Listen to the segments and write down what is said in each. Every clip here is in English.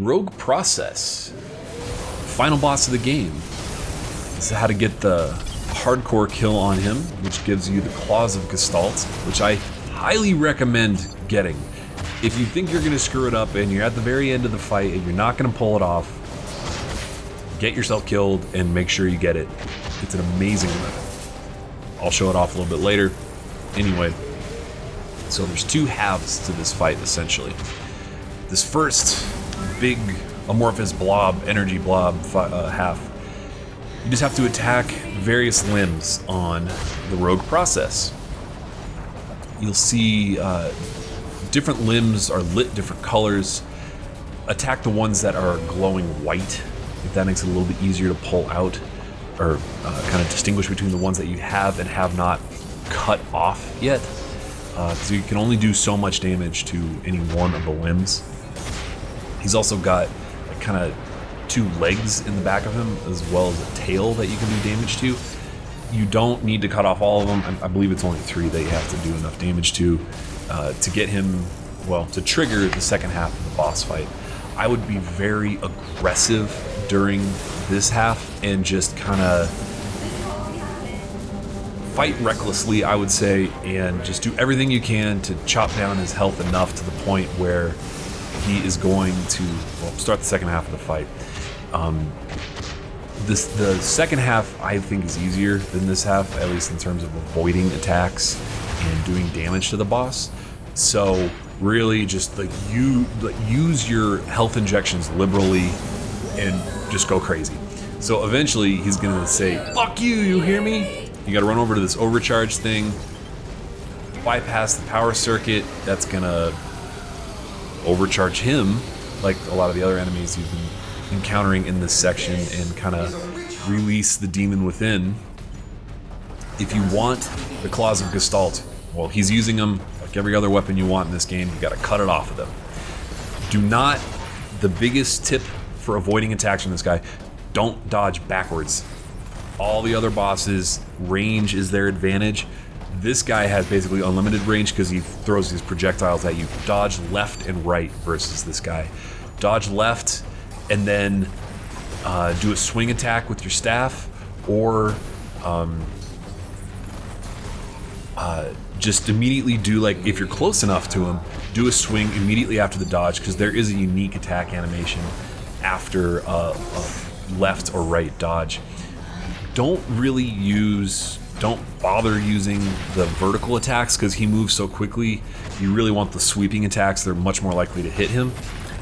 Rogue Process, final boss of the game. This is how to get the hardcore kill on him, which gives you the Claws of Gestalt, which I highly recommend getting. If you think you're going to screw it up and you're at the very end of the fight and you're not going to pull it off, get yourself killed and make sure you get it. It's an amazing weapon. I'll show it off a little bit later. Anyway, so there's two halves to this fight, essentially. This first big amorphous blob, energy blob half, you just have to attack various limbs on the Rogue Process. You'll see different limbs are lit different colors. Attack the ones that are glowing white, if that makes it a little bit easier to pull out, or kind of distinguish between the ones that you have and have not cut off yet. So you can only do so much damage to any one of the limbs. He's also got like, kind of two legs in the back of him, as well as a tail that you can do damage to. You don't need to cut off all of them. I believe it's only 3 that you have to do enough damage to get him, well, to trigger the second half of the boss fight. I would be very aggressive during this half and just kind of fight recklessly, I would say, and just do everything you can to chop down his health enough to the point where he is going to, well, start the second half of the fight. The second half I think is easier than this half, at least in terms of avoiding attacks and doing damage to the boss. So really just use your health injections liberally and just go crazy. So eventually he's gonna say, "Fuck you, you hear me?" You gotta run over to this overcharge thing, bypass the power circuit. That's gonna overcharge him, like a lot of the other enemies you've been encountering in this section, and kind of release the demon within. If you want the Claws of Gestalt, well, he's using them like every other weapon you want in this game. You gotta cut it off of them. Do not, the biggest tip for avoiding attacks from this guy, don't dodge backwards. All the other bosses, range is their advantage. This guy has basically unlimited range because he throws these projectiles at you. Dodge left and right versus this guy. Dodge left and then do a swing attack with your staff, or just immediately do, like, if you're close enough to him, do a swing immediately after the dodge, because there is a unique attack animation after a left or right dodge. Don't bother using the vertical attacks because he moves so quickly. You really want the sweeping attacks. They're much more likely to hit him.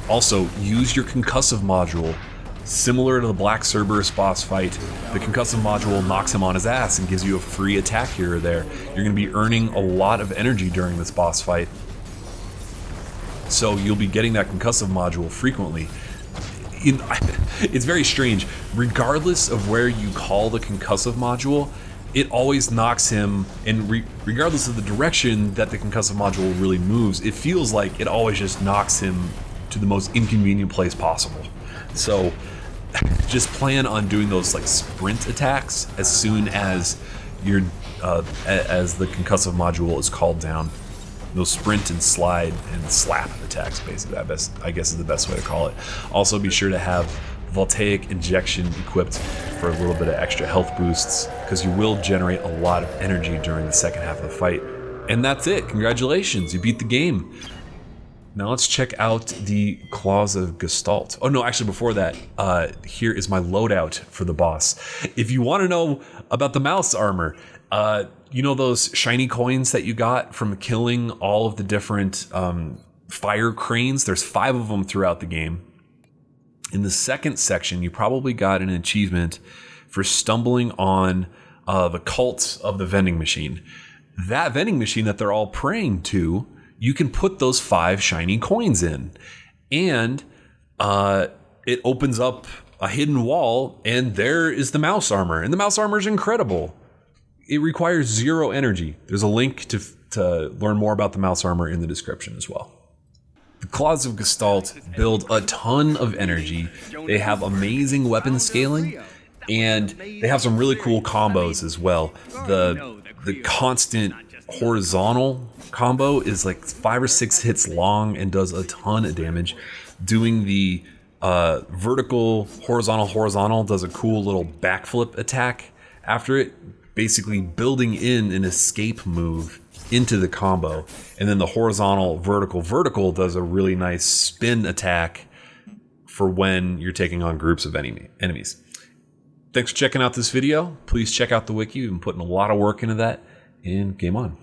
Also, use your concussive module. Similar to the Black Cerberus boss fight, the concussive module knocks him on his ass and gives you a free attack here or there. You're going to be earning a lot of energy during this boss fight, so you'll be getting that concussive module frequently. It's very strange. Regardless of where you call the concussive module, it always knocks him, and regardless of the direction that the concussive module really moves, it feels like it always just knocks him to the most inconvenient place possible. So just plan on doing those like sprint attacks as soon as you're as the concussive module is called down. Those sprint and slide and slap attacks, basically, I guess is the best way to call it. Also, be sure to have voltaic injection equipped for a little bit of extra health boosts, because you will generate a lot of energy during the second half of the fight. And that's it. Congratulations, you beat the game. Now let's check out the Claws of Gestalt. Oh no, actually before that, here is my loadout for the boss. If you want to know about the mouse armor, you know those shiny coins that you got from killing all of the different fire cranes? There's 5 of them throughout the game. In the second section, you probably got an achievement for stumbling on the cult of the vending machine. That vending machine that they're all praying to, you can put those 5 shiny coins in, and it opens up a hidden wall, and there is the mouse armor. And the mouse armor is incredible. It requires 0 energy. There's a link to learn more about the mouse armor in the description as well. The Claws of Gestalt build a ton of energy. They have amazing weapon scaling, and they have some really cool combos as well. The constant horizontal combo is like 5 or 6 hits long and does a ton of damage. Doing the Vertical, horizontal, horizontal does a cool little backflip attack after it, basically building in an escape move into the combo. And then the horizontal, vertical, vertical does a really nice spin attack for when you're taking on groups of enemies. Thanks for checking out this video. Please check out the wiki. We've been putting a lot of work into that, and game on.